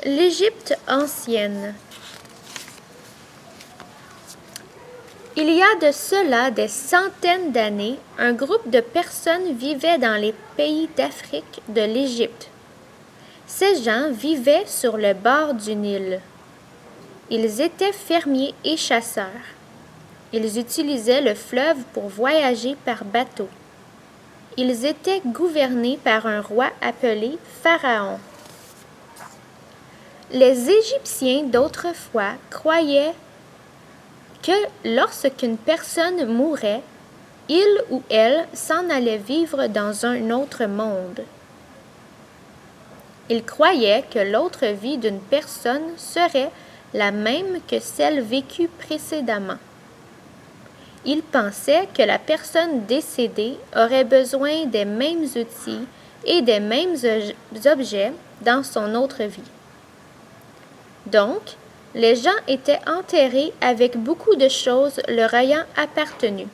L'Égypte ancienne. Il y a de cela des centaines d'années, un groupe de personnes vivait dans les pays d'Afrique de l'Égypte. Ces gens vivaient sur le bord du Nil. Ils étaient fermiers et chasseurs. Ils utilisaient le fleuve pour voyager par bateau. Ils étaient gouvernés par un roi appelé Pharaon. Les Égyptiens d'autrefois croyaient que lorsqu'une personne mourait, il ou elle s'en allait vivre dans un autre monde. Ils croyaient que l'autre vie d'une personne serait la même que celle vécue précédemment. Ils pensaient que la personne décédée aurait besoin des mêmes outils et des mêmes objets dans son autre vie. Donc, les gens étaient enterrés avec beaucoup de choses leur ayant appartenu.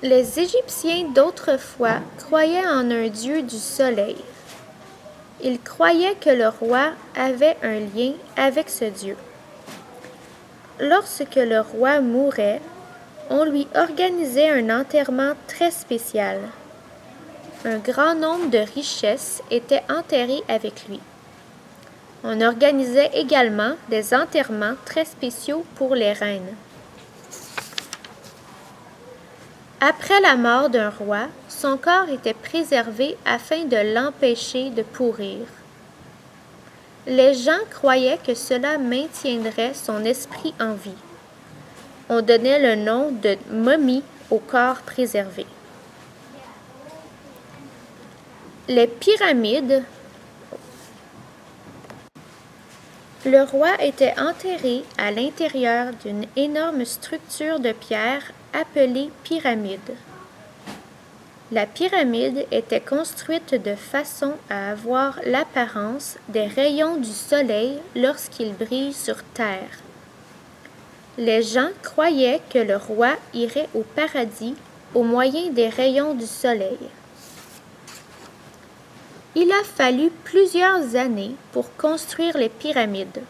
Les Égyptiens d'autrefois croyaient en un dieu du soleil. Ils croyaient que le roi avait un lien avec ce dieu. Lorsque le roi mourait, on lui organisait un enterrement très spécial. Un grand nombre de richesses étaient enterrées avec lui. On organisait également des enterrements très spéciaux pour les reines. Après la mort d'un roi, son corps était préservé afin de l'empêcher de pourrir. Les gens croyaient que cela maintiendrait son esprit en vie. On donnait le nom de momie au corps préservé. Les pyramides. Le roi était enterré à l'intérieur d'une énorme structure de pierre appelée pyramide. La pyramide était construite de façon à avoir l'apparence des rayons du soleil lorsqu'il brille sur terre. Les gens croyaient que le roi irait au paradis au moyen des rayons du soleil. Il a fallu plusieurs années pour construire les pyramides.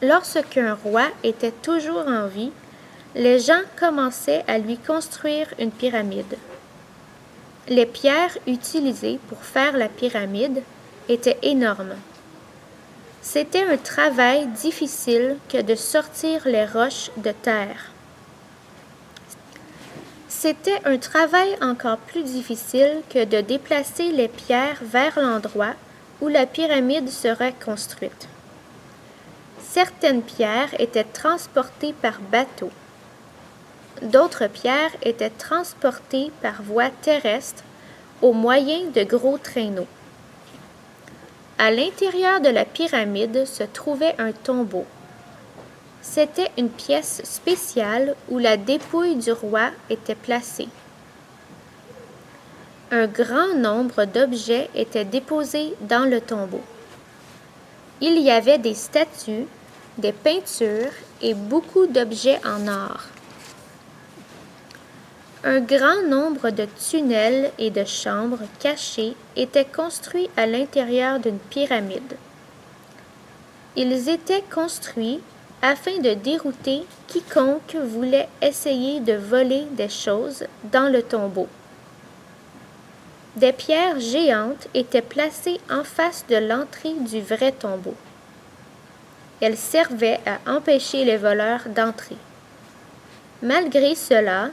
Lorsqu'un roi était toujours en vie, les gens commençaient à lui construire une pyramide. Les pierres utilisées pour faire la pyramide étaient énormes. C'était un travail difficile que de sortir les roches de terre. C'était un travail encore plus difficile que de déplacer les pierres vers l'endroit où la pyramide serait construite. Certaines pierres étaient transportées par bateau. D'autres pierres étaient transportées par voie terrestre au moyen de gros traîneaux. À l'intérieur de la pyramide se trouvait un tombeau. C'était une pièce spéciale où la dépouille du roi était placée. Un grand nombre d'objets étaient déposés dans le tombeau. Il y avait des statues, des peintures et beaucoup d'objets en or. Un grand nombre de tunnels et de chambres cachées étaient construits à l'intérieur d'une pyramide. Ils étaient construits afin de dérouter quiconque voulait essayer de voler des choses dans le tombeau. Des pierres géantes étaient placées en face de l'entrée du vrai tombeau. Elles servaient à empêcher les voleurs d'entrer. Malgré cela,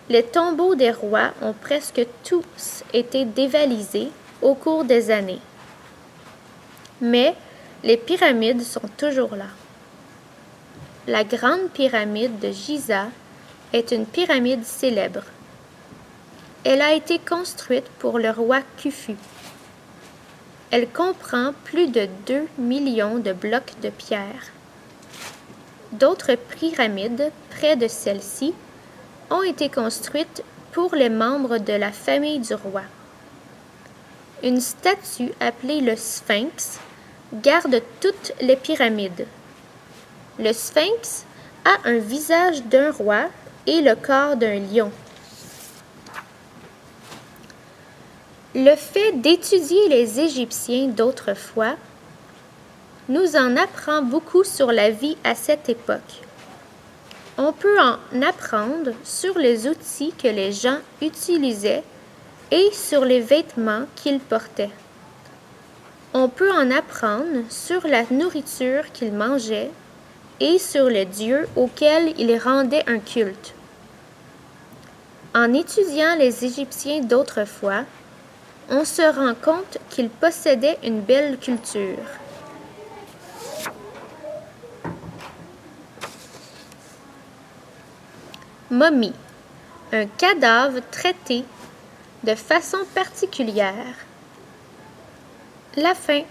les tombeaux des rois ont presque tous été dévalisés au cours des années. Mais les pyramides sont toujours là. La grande pyramide de Giza est une pyramide célèbre. Elle a été construite pour le roi Khufu. Elle comprend plus de 2 millions de blocs de pierre. D'autres pyramides près de celle-ci ont été construites pour les membres de la famille du roi. Une statue appelée le Sphinx garde toutes les pyramides. Le Sphinx a un visage d'un roi et le corps d'un lion. Le fait d'étudier les Égyptiens d'autrefois nous en apprend beaucoup sur la vie à cette époque. On peut en apprendre sur les outils que les gens utilisaient et sur les vêtements qu'ils portaient. On peut en apprendre sur la nourriture qu'ils mangeaient et sur les dieux auxquels ils rendaient un culte. En étudiant les Égyptiens d'autrefois, on se rend compte qu'ils possédaient une belle culture. Momie, un cadavre traité de façon particulière. La fin.